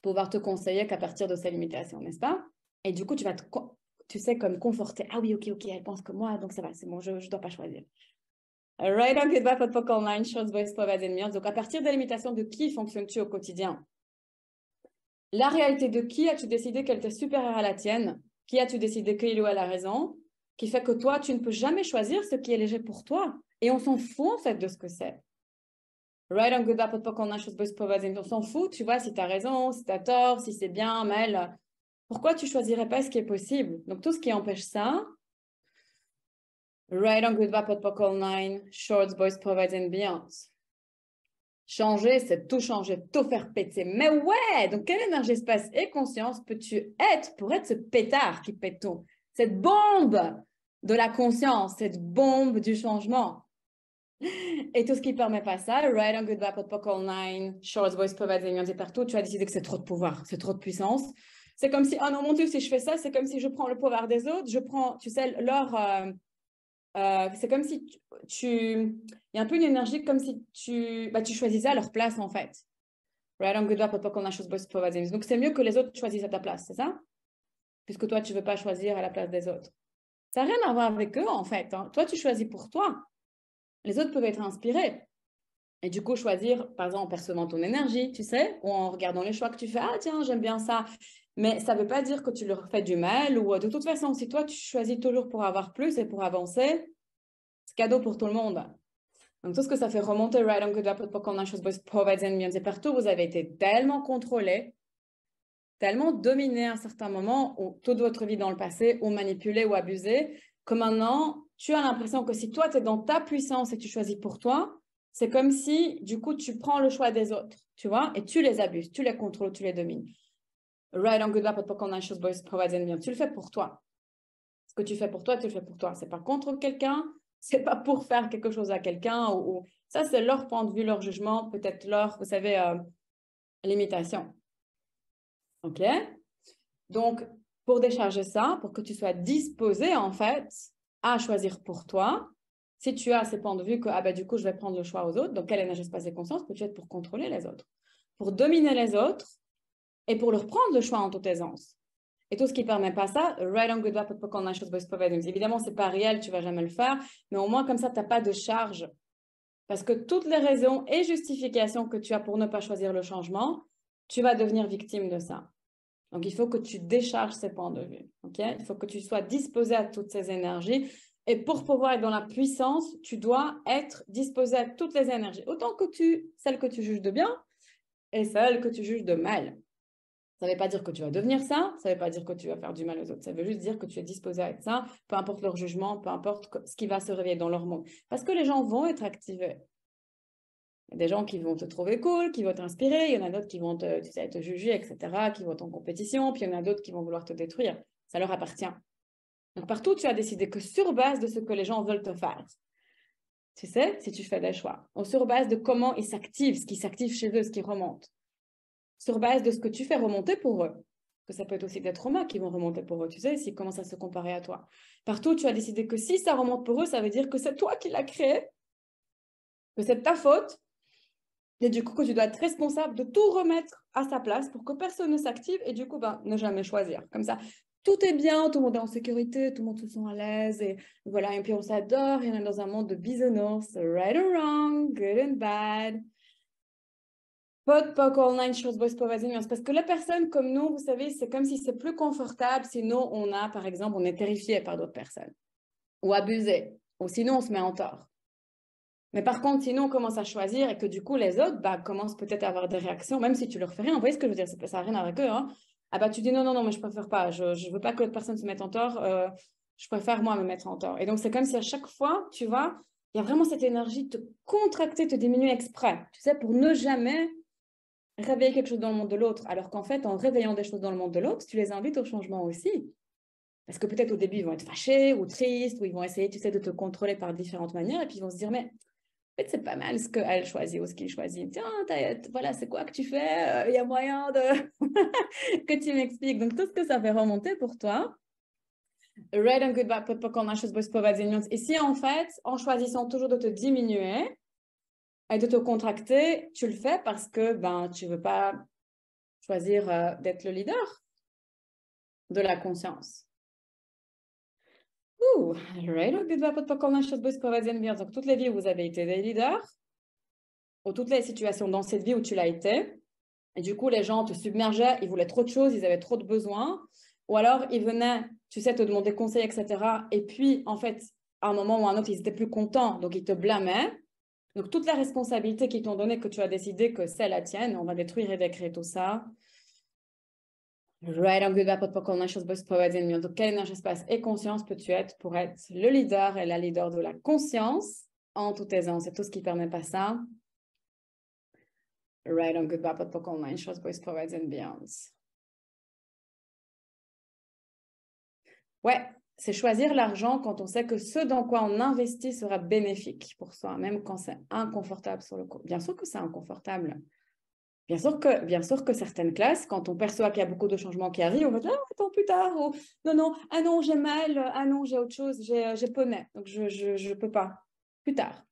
pouvoir te conseiller qu'à partir de ses limitations, n'est-ce pas? Et du coup, tu vas tu sais, comme conforter. Ah oui, ok, elle pense que moi, donc ça va, c'est bon, je ne dois pas choisir. Right on, good, bad, pot, online, shorts, boys, provides and beyond. Donc, à partir des limitations de qui fonctionnes-tu au quotidien? La réalité de qui as-tu décidé qu'elle était supérieure à la tienne? Qui as-tu décidé qu'il ou elle a raison? Qui fait que toi, tu ne peux jamais choisir ce qui est léger pour toi. Et on s'en fout, en fait, de ce que c'est. Right on, good, bad, pot, online, shorts, boys, provides and beyond. On s'en fout, tu vois, si tu as raison, si tu as tort, si c'est bien, mal. Pourquoi tu choisirais pas ce qui est possible? Donc, tout ce qui empêche ça, right on, good, bad, pot, online, shorts, boys, provides and beyond. Changer, c'est tout changer, tout faire péter. Mais ouais, donc quelle énergie, espace et conscience peux-tu être pour être ce pétard qui pète tout? Cette bombe de la conscience, cette bombe du changement. Et tout ce qui ne permet pas ça, right on good bad pot online, shorts voice providing et partout, tu as décidé que c'est trop de pouvoir, c'est trop de puissance. C'est comme si, oh non mon Dieu, si je fais ça, c'est comme si je prends le pouvoir des autres, je prends, tu sais, c'est comme si il y a un peu une énergie comme si tu choisissais à leur place en fait. Right on good bad pot qu'on a chose voice providing. Donc c'est mieux que les autres choisissent à ta place, c'est ça? Puisque toi tu veux pas choisir à la place des autres. Ça n'a rien à voir avec eux en fait. Hein. Toi tu choisis pour toi. Les autres peuvent être inspirés. Et du coup, choisir, par exemple, en percevant ton énergie, tu sais, ou en regardant les choix que tu fais. Ah, tiens, j'aime bien ça. Mais ça ne veut pas dire que tu leur fais du mal ou de toute façon, si toi, tu choisis toujours pour avoir plus et pour avancer, c'est cadeau pour tout le monde. Donc, tout ce que ça fait remonter, right on good up, et partout, vous avez été tellement contrôlé, tellement dominé à un certain moment, ou toute votre vie dans le passé, ou manipulé ou abusé, que maintenant, tu as l'impression que si toi, tu es dans ta puissance et tu choisis pour toi, c'est comme si, du coup, tu prends le choix des autres, tu vois, et tu les abuses, tu les contrôles, tu les domines. Right on good up, tu le fais pour toi. Ce que tu fais pour toi, tu le fais pour toi. C'est pas contre quelqu'un, c'est pas pour faire quelque chose à quelqu'un. Ça, c'est leur point de vue, leur jugement, peut-être leur, vous savez, limitation. OK? Donc, pour décharger ça, pour que tu sois disposé, en fait, à choisir pour toi, si tu as ces points de vue que, ah ben, du coup, je vais prendre le choix aux autres, donc quelle énergie espace et conscience peut-tu être pour contrôler les autres, pour dominer les autres et pour leur prendre le choix en toute aisance. Et tout ce qui ne permet pas ça, right on good évidemment, ce n'est pas réel, tu ne vas jamais le faire, mais au moins comme ça, tu n'as pas de charge. Parce que toutes les raisons et justifications que tu as pour ne pas choisir le changement, tu vas devenir victime de ça. Donc, il faut que tu décharges ces points de vue. Okay? Il faut que tu sois disposé à toutes ces énergies. Et pour pouvoir être dans la puissance, tu dois être disposé à toutes les énergies. Autant que celles que tu juges de bien et celles que tu juges de mal. Ça ne veut pas dire que tu vas devenir ça, ça ne veut pas dire que tu vas faire du mal aux autres, ça veut juste dire que tu es disposé à être ça, peu importe leur jugement, peu importe ce qui va se réveiller dans leur monde. Parce que les gens vont être activés. Il y a des gens qui vont te trouver cool, qui vont t'inspirer, il y en a d'autres qui vont te juger, etc., qui vont être en compétition, puis il y en a d'autres qui vont vouloir te détruire. Ça leur appartient. Donc partout, tu as décidé que sur base de ce que les gens veulent te faire, tu sais, si tu fais des choix, ou sur base de comment ils s'activent, ce qui s'active chez eux, ce qui remonte, sur base de ce que tu fais remonter pour eux, que ça peut être aussi des traumas qui vont remonter pour eux, tu sais, s'ils commencent à se comparer à toi. Partout, tu as décidé que si ça remonte pour eux, ça veut dire que c'est toi qui l'as créé, que c'est ta faute, et du coup que tu dois être responsable de tout remettre à sa place pour que personne ne s'active et du coup, ne jamais choisir. Comme ça, tout est bien, tout le monde est en sécurité, tout le monde se sent à l'aise et voilà, et puis on s'adore, et on est dans un monde de bisounours, right or wrong, good and bad. Parce que les personnes comme nous, vous savez, c'est comme si c'est plus confortable, sinon par exemple, on est terrifié par d'autres personnes ou abusé, ou sinon on se met en tort. Mais par contre, sinon on commence à choisir et que du coup les autres commencent peut-être à avoir des réactions, même si tu leur fais rien. Vous voyez ce que je veux dire? Ça n'a rien avec eux. Hein. Ah tu dis non, mais je préfère pas. Je ne veux pas que l'autre personne se mette en tort. Je préfère moi me mettre en tort. Et donc c'est comme si à chaque fois, tu vois, il y a vraiment cette énergie de te contracter, te diminuer exprès, tu sais, pour ne jamais réveiller quelque chose dans le monde de l'autre. Alors qu'en fait, en réveillant des choses dans le monde de l'autre, tu les invites au changement aussi. Parce que peut-être au début, ils vont être fâchés ou tristes, ou ils vont essayer, tu sais, de te contrôler par différentes manières, et puis ils vont se dire, mais en fait, c'est pas mal ce qu'elle choisit ou ce qu'il choisit. Tiens, voilà, c'est quoi que tu fais? Il y a moyen de que tu m'expliques. Donc, tout ce que ça fait remonter pour toi. Red and good bad, ici, en fait, en choisissant toujours de te diminuer et de te contracter, tu le fais parce que tu ne veux pas choisir d'être le leader de la conscience. Donc, toutes les vies où vous avez été des leaders, ou toutes les situations dans cette vie où tu l'as été, et du coup, les gens te submergeaient, ils voulaient trop de choses, ils avaient trop de besoins, ou alors ils venaient, tu sais, te demander conseil, etc. Et puis, en fait, à un moment ou à un autre, ils étaient plus contents, donc ils te blâmaient. Donc, toute la responsabilité qu'ils t'ont donnée, que tu as décidé que c'est la tienne, on va détruire et décréter tout ça. Right on good donc, quel énergie, espace et conscience peux-tu être pour être le leader et la leader de la conscience en toute aisance? C'est tout ce qui ne permet pas ça. Right on good boys and beyonds. Ouais, c'est choisir l'argent quand on sait que ce dans quoi on investit sera bénéfique pour soi, même quand c'est inconfortable sur le coup. Bien sûr que c'est inconfortable. Bien sûr que certaines classes, quand on perçoit qu'il y a beaucoup de changements qui arrivent, on va dire ah, attends plus tard, ou non, ah non, j'ai mal, ah non, j'ai autre chose, j'ai poney, donc je peux pas. Plus tard.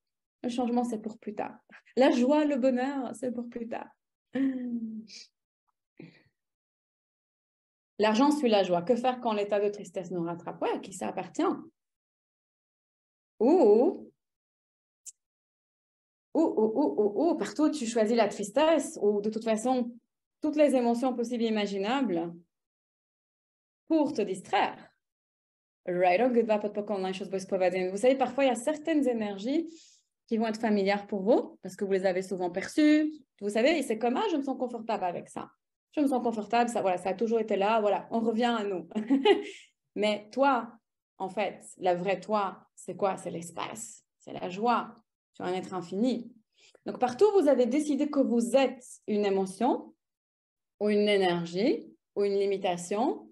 Le changement, c'est pour plus tard. La joie, le bonheur, c'est pour plus tard. L'argent suit la joie. Que faire quand l'état de tristesse nous rattrape? Ouais, à qui ça appartient? Partout où tu choisis la tristesse, ou de toute façon, toutes les émotions possibles et imaginables, pour te distraire. Right on, good vibe, pot online, chose boys providing. Vous savez, parfois, il y a certaines énergies qui vont être familières pour vous parce que vous les avez souvent perçues. Vous savez, et c'est comme, ah, je me sens confortable avec ça. Je me sens confortable, ça, voilà, ça a toujours été là, voilà, on revient à nous. Mais toi, en fait, la vraie toi, c'est quoi? C'est l'espace, c'est la joie, tu es un être infini. Donc, partout où vous avez décidé que vous êtes une émotion ou une énergie ou une limitation,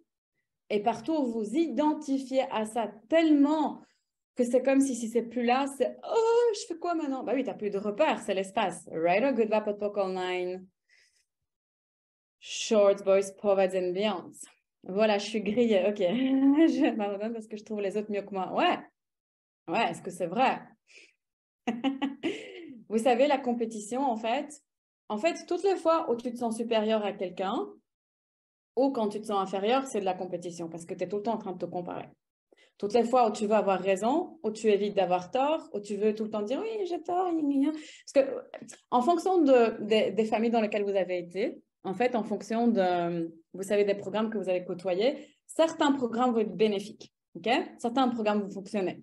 et partout où vous identifiez à ça tellement que c'est comme si c'est plus là, c'est « Oh, je fais quoi maintenant ?» Bah oui, tu n'as plus de repères, c'est l'espace. Right or good vibe, pot poc online. Shorts, boys, provides and beyond. Voilà, je suis grillée. Ok, je m'abandonne parce que je trouve les autres mieux que moi. Ouais, est-ce que c'est vrai? Vous savez, la compétition, en fait, toutes les fois où tu te sens supérieur à quelqu'un ou quand tu te sens inférieur, c'est de la compétition parce que tu es tout le temps en train de te comparer. Toutes les fois où tu veux avoir raison, où tu évites d'avoir tort, où tu veux tout le temps dire oui, j'ai tort, parce que en fonction des familles dans lesquelles vous avez été, en fait, en fonction de, vous savez, des programmes que vous avez côtoyés, certains programmes vont être bénéfiques, ok? Certains programmes vont fonctionner.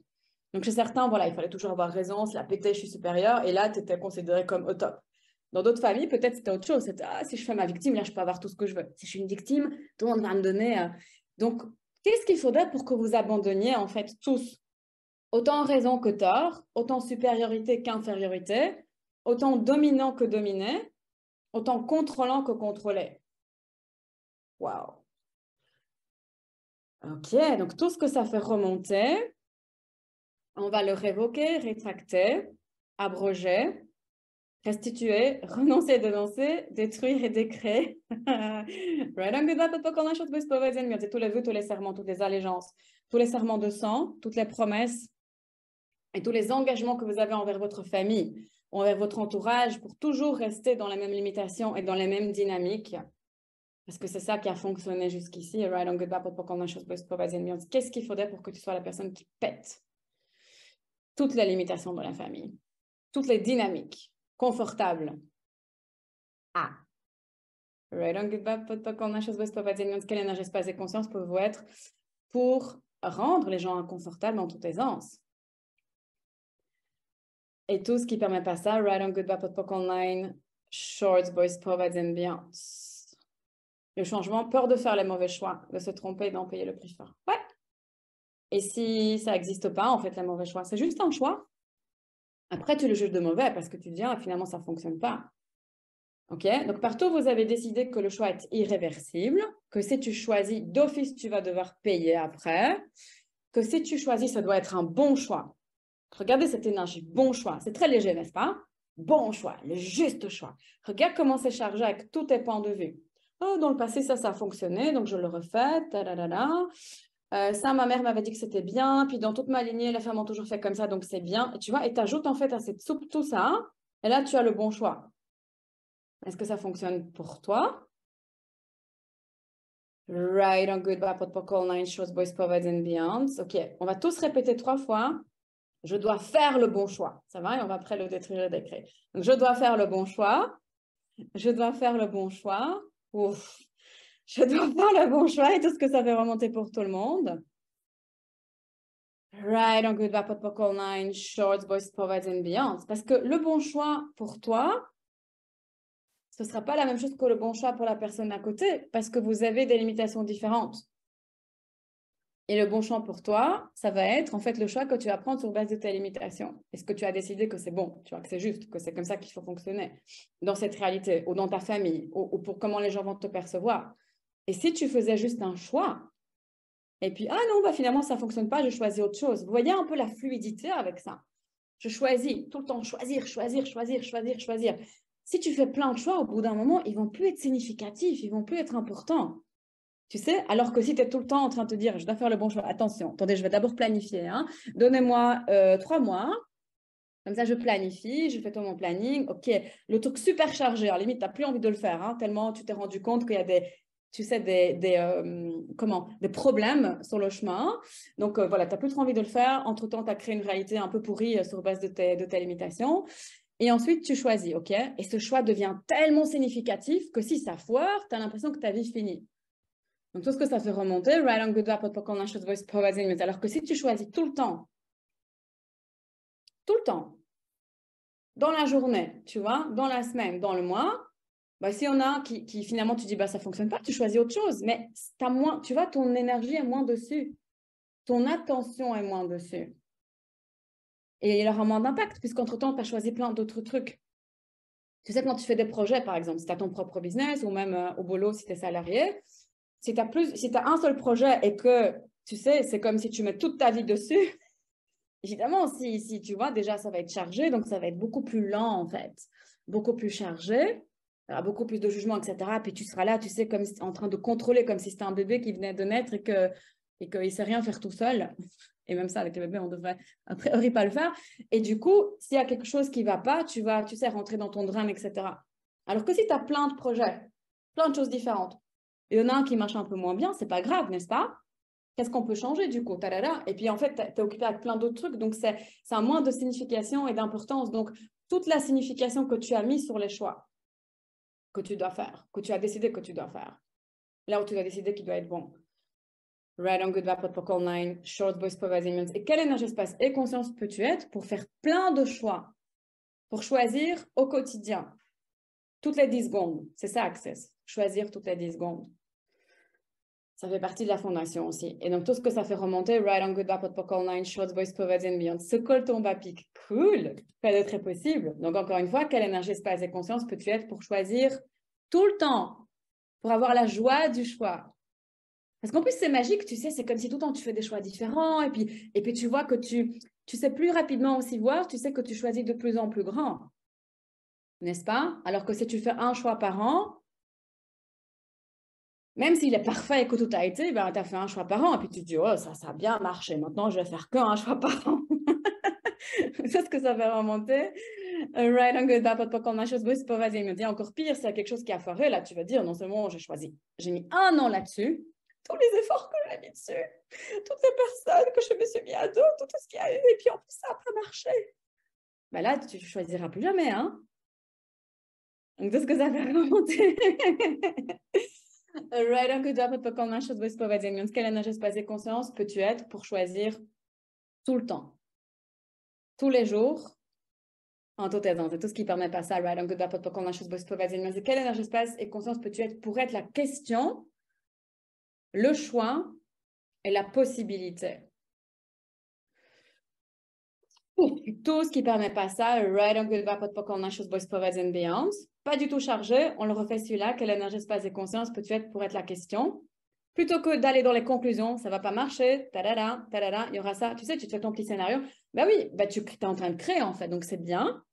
Donc, chez certains, voilà, il fallait toujours avoir raison, c'est la pété, je suis supérieure, et là, tu étais considéré comme au top. Dans d'autres familles, peut-être c'était autre chose. C'était, ah, si je fais ma victime, là, je peux avoir tout ce que je veux. Si je suis une victime, tout le monde va me donner. Donc, qu'est-ce qu'il faudrait pour que vous abandonniez, en fait, tous? Autant raison que tort, autant supériorité qu'infériorité, autant dominant que dominé, autant contrôlant que contrôlé. Waouh! Ok, donc tout ce que ça fait remonter, on va le révoquer, rétracter, abroger, restituer, renoncer, dénoncer, détruire et décréer. Right on, good vibe, pot on chose, boys, provides and beyond. C'est tous les vœux, tous les serments, toutes les allégeances, tous les serments de sang, toutes les promesses et tous les engagements que vous avez envers votre famille, envers votre entourage, pour toujours rester dans la même limitation et dans les mêmes dynamiques. Parce que c'est ça qui a fonctionné jusqu'ici. Right on, good vibe, pot on chose, boys, provides and beyond. Qu'est-ce qu'il faudrait pour que tu sois la personne qui pète toutes les limitations de la famille, toutes les dynamiques confortables? Ah, right on, good vibe, pot on chose, boys, provides and beyond. Quelle énergie, espace et conscience peuvent-vous être pour rendre les gens inconfortables en toute aisance? Et tout ce qui ne permet pas ça, right on, good vibe, pot poc online, shorts, boys, provides and beyond. Le changement, peur de faire les mauvais choix, de se tromper et d'en payer le prix fort. Ouais. Et si ça n'existe pas, en fait, les mauvais choix, c'est juste un choix. Après, tu le juges de mauvais parce que tu te dis, ah, finalement, ça ne fonctionne pas. OK? Donc, partout, vous avez décidé que le choix est irréversible, que si tu choisis d'office, tu vas devoir payer après, que si tu choisis, ça doit être un bon choix. Regardez cette énergie, bon choix. C'est très léger, n'est-ce pas? Bon choix, le juste choix. Regarde comment c'est chargé avec tous tes points de vue. Oh, dans le passé, ça a fonctionné, donc je le refais. Ça, ma mère m'avait dit que c'était bien. Puis dans toute ma lignée, les femmes ont toujours fait comme ça, donc c'est bien. Et tu vois, et tu ajoutes en fait à cette soupe tout ça. Et là, tu as le bon choix. Est-ce que ça fonctionne pour toi? Right on, good vibe, pot poc online, shows, boys, provides and beyond. OK, on va tous répéter 3 fois. Je dois faire le bon choix. Ça va? Et on va après le détruire et décréer. Donc, je dois faire le bon choix. Je dois faire le bon choix. Ouf. Je dois faire le bon choix et tout ce que ça fait remonter pour tout le monde. Right on, good vibe, pot poc online, shorts, boys, provides and beyond. Parce que le bon choix pour toi, ce ne sera pas la même chose que le bon choix pour la personne à côté parce que vous avez des limitations différentes. Et le bon choix pour toi, ça va être en fait le choix que tu vas prendre sur base de tes limitations. Est-ce que tu as décidé que c'est bon, tu vois, que c'est juste, que c'est comme ça qu'il faut fonctionner dans cette réalité ou dans ta famille ou pour comment les gens vont te percevoir. Et si tu faisais juste un choix et puis, ah non, bah finalement, ça ne fonctionne pas, je choisis autre chose. Vous voyez un peu la fluidité avec ça. Je choisis, tout le temps, choisir. Si tu fais plein de choix, au bout d'un moment, ils ne vont plus être significatifs, ils ne vont plus être importants. Tu sais, alors que si tu es tout le temps en train de te dire, je dois faire le bon choix, attention, attendez, je vais d'abord planifier. Hein. Donnez-moi 3 mois, comme ça je planifie, je fais tout mon planning. OK, le truc super chargé, alors limite, tu n'as plus envie de le faire, hein, tellement tu t'es rendu compte qu'il y a des problèmes sur le chemin. Donc voilà, tu n'as plus trop envie de le faire. Entre-temps, tu as créé une réalité un peu pourrie sur base de tes limitations. Et ensuite, tu choisis, OK? Et ce choix devient tellement significatif que si ça foire, tu as l'impression que ta vie finit. Donc, tout ce que ça fait remonter, right on good pot pokolna chose voice providing. Alors que si tu choisis tout le temps, dans la journée, tu vois, dans la semaine, dans le mois, bah, si on a qui finalement tu dis bah ça fonctionne pas, tu choisis autre chose, mais t'as moins, tu vois, ton énergie est moins dessus, ton attention est moins dessus. Et il aura moins d'impact, puisqu'entre-temps, tu as choisi plein d'autres trucs. Tu sais, quand tu fais des projets, par exemple, si tu as ton propre business ou même au boulot, si tu es salarié, si tu as un seul projet et que, tu sais, c'est comme si tu mets toute ta vie dessus, évidemment, si tu vois, déjà, ça va être chargé, donc ça va être beaucoup plus lent, en fait, beaucoup plus chargé, beaucoup plus de jugement, etc. Puis tu seras là, tu sais, comme en train de contrôler, comme si c'était un bébé qui venait de naître et qu'il ne sait rien faire tout seul. Et même ça, avec les bébés, on devrait a priori pas le faire. Et du coup, s'il y a quelque chose qui ne va pas, tu vas, tu sais, rentrer dans ton drame, etc. Alors que si tu as plein de projets, plein de choses différentes, il y en a un qui marche un peu moins bien, c'est pas grave, n'est-ce pas? Qu'est-ce qu'on peut changer du coup? Tadada. Et puis en fait, tu es occupé avec plein d'autres trucs, donc c'est un moins de signification et d'importance. Donc, toute la signification que tu as mis sur les choix que tu dois faire, que tu as décidé que tu dois faire, là où tu dois décider qu'il doit être bon. Right on good bad protocol 9, short voice providing. Et quelle énergie, espace et conscience peux-tu être pour faire plein de choix, pour choisir au quotidien, toutes les 10 secondes. C'est ça, Access. Choisir toutes les 10 secondes. Ça fait partie de la fondation aussi. Et donc, tout ce que ça fait remonter, right on good bad protocol 9, short voice providing beyond. Ce col tombe à pic. Cool. Quoi d'autre est possible? Donc, encore une fois, quelle énergie, espace et conscience peux-tu être pour choisir tout le temps, pour avoir la joie du choix? Parce qu'en plus, c'est magique, tu sais, c'est comme si tout le temps tu fais des choix différents et puis tu vois que tu sais plus rapidement aussi voir, tu sais que tu choisis de plus en plus grand, n'est-ce pas? Alors que si tu fais un choix par an, même s'il est parfait et que tout a été, ben, tu as fait un choix par an et puis tu te dis, oh, ça a bien marché, maintenant je vais faire qu'un choix par an. C'est ce que ça fait remonter. Right on good bad pas quand ma chose c'est pas vas-y, il me dit encore pire, c'est quelque chose qui a foiré, là tu vas dire, non seulement j'ai choisi, j'ai mis un an là-dessus, tous les efforts que j'ai mis dessus, toutes les personnes que je me suis mis à dos, tout ce qu'il y a eu, et puis en plus ça n'a pas marché. Ben là, tu ne choisiras plus jamais, hein. Donc, c'est ce que ça fait remonter. Right on good pas quand ma chose c'est pas vas-y, quelle énergie espace et conscience peux-tu être pour choisir tout le temps, tous les jours, en tout état, c'est tout ce qui permet pas ça, right? Donc, quelle énergie, espace et conscience peux-tu être pour être la question, le choix et la possibilité? Tout ce qui permet pas ça, right? Donc, pas du tout chargé, on le refait celui-là. Quelle énergie, espace et conscience peux-tu être pour être la question? Plutôt que d'aller dans les conclusions, ça va pas marcher, tadada, tadada, il y aura ça. Tu sais, tu te fais ton petit scénario. Ben oui, ben tu es en train de créer en fait, donc c'est bien.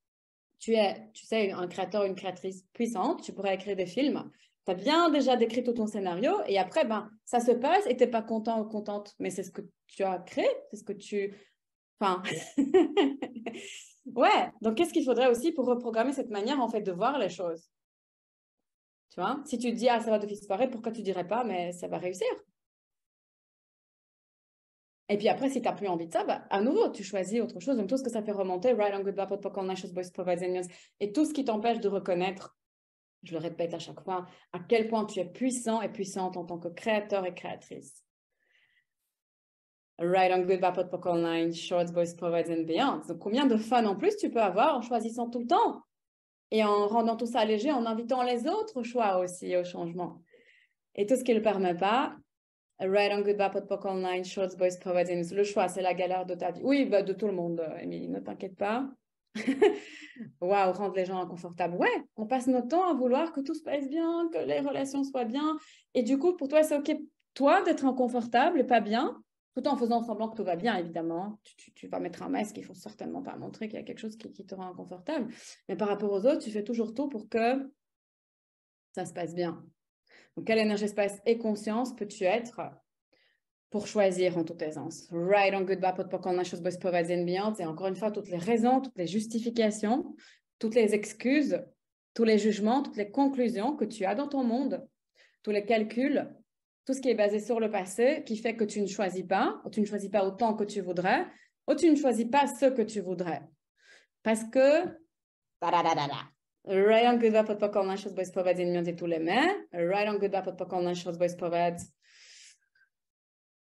Tu sais, un créateur, une créatrice puissante, tu pourrais écrire des films. Tu as bien déjà décrit tout ton scénario et après, ben, ça se passe et tu n'es pas content ou contente. Mais c'est ce que tu as créé, c'est ce que tu... Enfin... ouais, donc qu'est-ce qu'il faudrait aussi pour reprogrammer cette manière, en fait, de voir les choses? Tu vois, si tu te dis, ah, ça va de disparaître, pourquoi tu ne dirais pas, mais ça va réussir? Et puis après, si tu n'as plus envie de ça, bah, à nouveau, tu choisis autre chose. Donc, tout ce que ça fait remonter, right on good bad et tout ce qui t'empêche de reconnaître, je le répète à chaque fois, à quel point tu es puissant et puissante en tant que créateur et créatrice. Right on good bad online, shorts, boys, provides and beyond. Donc, combien de fun en plus tu peux avoir en choisissant tout le temps et en rendant tout ça léger, en invitant les autres choix aussi au changement. Et tout ce qui ne le permet pas, right on good bad online, shorts, boys, provides and beyond. Le choix, c'est la galère de ta vie. Oui, bah, de tout le monde, Émilie, ne t'inquiète pas. Waouh, rendre les gens inconfortables. Ouais, on passe notre temps à vouloir que tout se passe bien, que les relations soient bien. Et du coup, pour toi, c'est OK, toi, d'être inconfortable et pas bien, tout en faisant semblant que tout va bien, évidemment. Tu vas mettre un masque, il ne faut certainement pas montrer qu'il y a quelque chose qui te rend inconfortable. Mais par rapport aux autres, tu fais toujours tout pour que ça se passe bien. Donc, quelle énergie, espace et conscience peux-tu être pour choisir en toute aisance? Right on good bad pour qu'on a chose boss providing beyond. Et encore une fois, toutes les raisons, toutes les justifications, toutes les excuses, tous les jugements, toutes les conclusions que tu as dans ton monde, tous les calculs, tout ce qui est basé sur le passé, qui fait que tu ne choisis pas, ou tu ne choisis pas autant que tu voudrais, ou tu ne choisis pas ce que tu voudrais. Parce que right on good bad pour qu'on a chose boss providing beyond et tous les mais, right on good bad pour qu'on a chose boss providing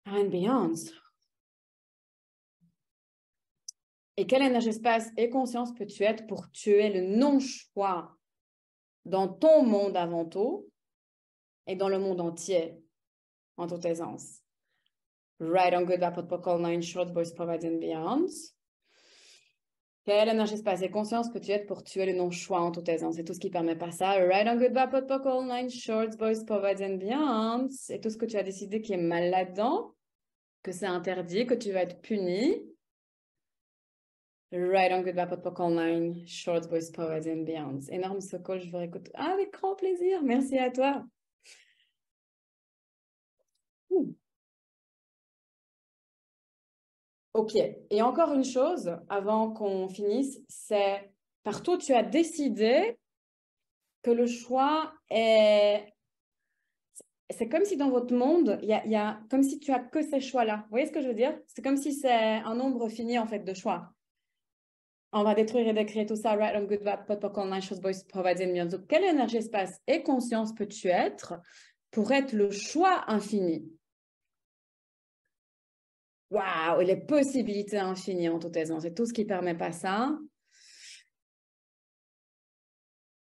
and beyond. Et quel énergie, espace et conscience peux-tu être pour tuer le non-choix dans ton monde avant tout et dans le monde entier en toute aisance? Right on good, Vapot Pokol 9, Short Voice Provide and Beyond. Quelle énergie, espace et conscience peux-tu être pour tuer le non-choix en toute aisance? C'est tout ce qui ne permet pas ça. Right on good, Vapot Pokol 9, Short Voice Provide and Beyond. C'est tout ce que tu as décidé qui est mal là-dedans, que c'est interdit, que tu vas être puni. Right on good, Vapot Pokol 9, Short Voice Provide and Beyond. Énorme ce call, je vous réécoute. Ah, avec grand plaisir. Merci à toi. Ok, et encore une chose avant qu'on finisse, c'est partout tu as décidé que le choix est... C'est comme si dans votre monde, il y a comme si tu as que ces choix-là. Vous voyez ce que je veux dire? C'est comme si c'est un nombre fini en fait de choix. On va détruire et décrire tout ça. Right on good, bad, pot, pokol, nine, shows, boys, provide, and beyond. Donc, quelle énergie, espace et conscience peux-tu être pour être le choix infini? Waouh, et les possibilités infinies en toute aisance. C'est tout ce qui ne permet pas ça.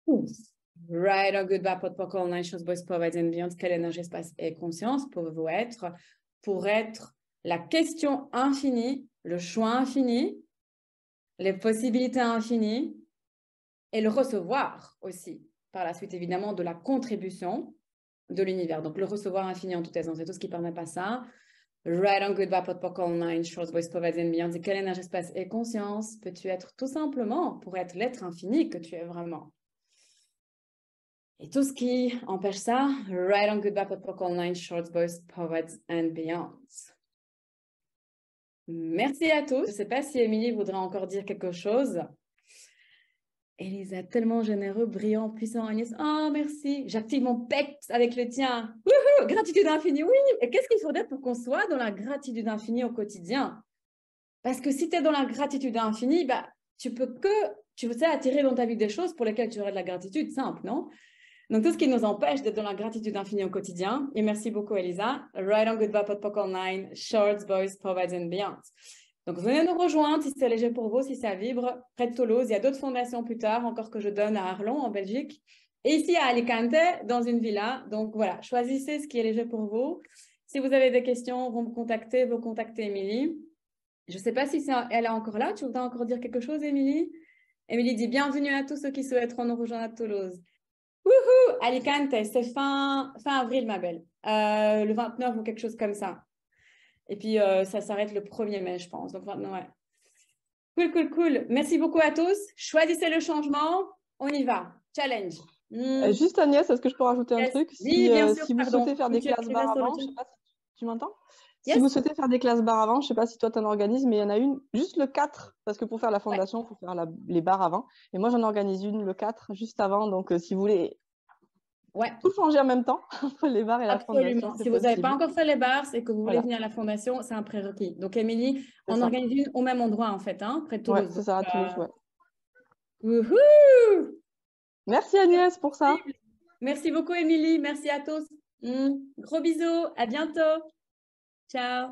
Right on good, bad, pot, pokol, nine, shows, boys, provide, and beyond. Quelle énergie, espace et conscience pouvez-vous être pour être la question infinie, le choix infini, les possibilités infinies et le recevoir aussi, par la suite évidemment de la contribution de l'univers. Donc le recevoir infini en toute aisance, c'est tout ce qui ne permet pas ça. Right on good, Vapot Pokol 9, Short Voice Provide and Beyond. Quelle énergie, espace et conscience peux-tu être tout simplement pour être l'être infini que tu es vraiment? Et tout ce qui empêche ça, Right on good, Vapot Pokol 9, Short Voice Provide and Beyond. Merci à tous. Je ne sais pas si Émilie voudrait encore dire quelque chose. Elisa, tellement généreux, brillant, puissant, Agnès. Oh, merci. J'active mon PEX avec le tien. Wouhou, gratitude infinie, oui. Et qu'est-ce qu'il faudrait pour qu'on soit dans la gratitude infinie au quotidien? Parce que si tu es dans la gratitude infinie, bah, tu sais attirer dans ta vie des choses pour lesquelles tu aurais de la gratitude, simple, non? Donc, tout ce qui nous empêche d'être dans la gratitude infinie au quotidien. Et merci beaucoup, Elisa. Right on good, Vapot Pokol 9, Shorts, Boys, Provide and Beyond. Donc, venez nous rejoindre si c'est léger pour vous, si ça vibre, près de Toulouse. Il y a d'autres fondations plus tard, encore que je donne à Arlon, en Belgique. Et ici, à Alicante, dans une villa. Donc, voilà, choisissez ce qui est léger pour vous. Si vous avez des questions, vous contactez Émilie. Je ne sais pas si elle est encore là. Tu voudrais encore dire quelque chose, Émilie? Émilie dit bienvenue à tous ceux qui souhaiteront nous rejoindre à Toulouse. Wouhou! Alicante, c'est fin avril, ma belle. Le 29 ou quelque chose comme ça. Et puis, ça s'arrête le 1er mai, je pense. Donc, maintenant, ouais. Cool. Merci beaucoup à tous. Choisissez le changement. On y va. Challenge. Juste, Agnès, est-ce que je peux rajouter un truc? Oui, bien sûr, si vous souhaitez faire des classes barres avant, je ne sais pas si tu m'entends? Si vous souhaitez faire des classes barres avant, je ne sais pas si toi, tu en organises, mais il y en a une juste le 4, parce que pour faire la fondation, il faut faire les barres avant. Et moi, j'en organise une le 4, juste avant. Donc, si vous voulez tout changer en même temps, entre les barres et la fondation. Absolument. Si vous n'avez pas encore fait les barres et que vous voulez venir à la fondation, c'est un prérequis. Donc, Émilie, on organise une au même endroit, en fait, hein, près de Toulouse. Ouais, c'est ça, à Toulouse, ouais. Wouhou! Merci, Agnès, pour ça. Merci beaucoup, Émilie. Merci à tous. Gros bisous. À bientôt. Ciao.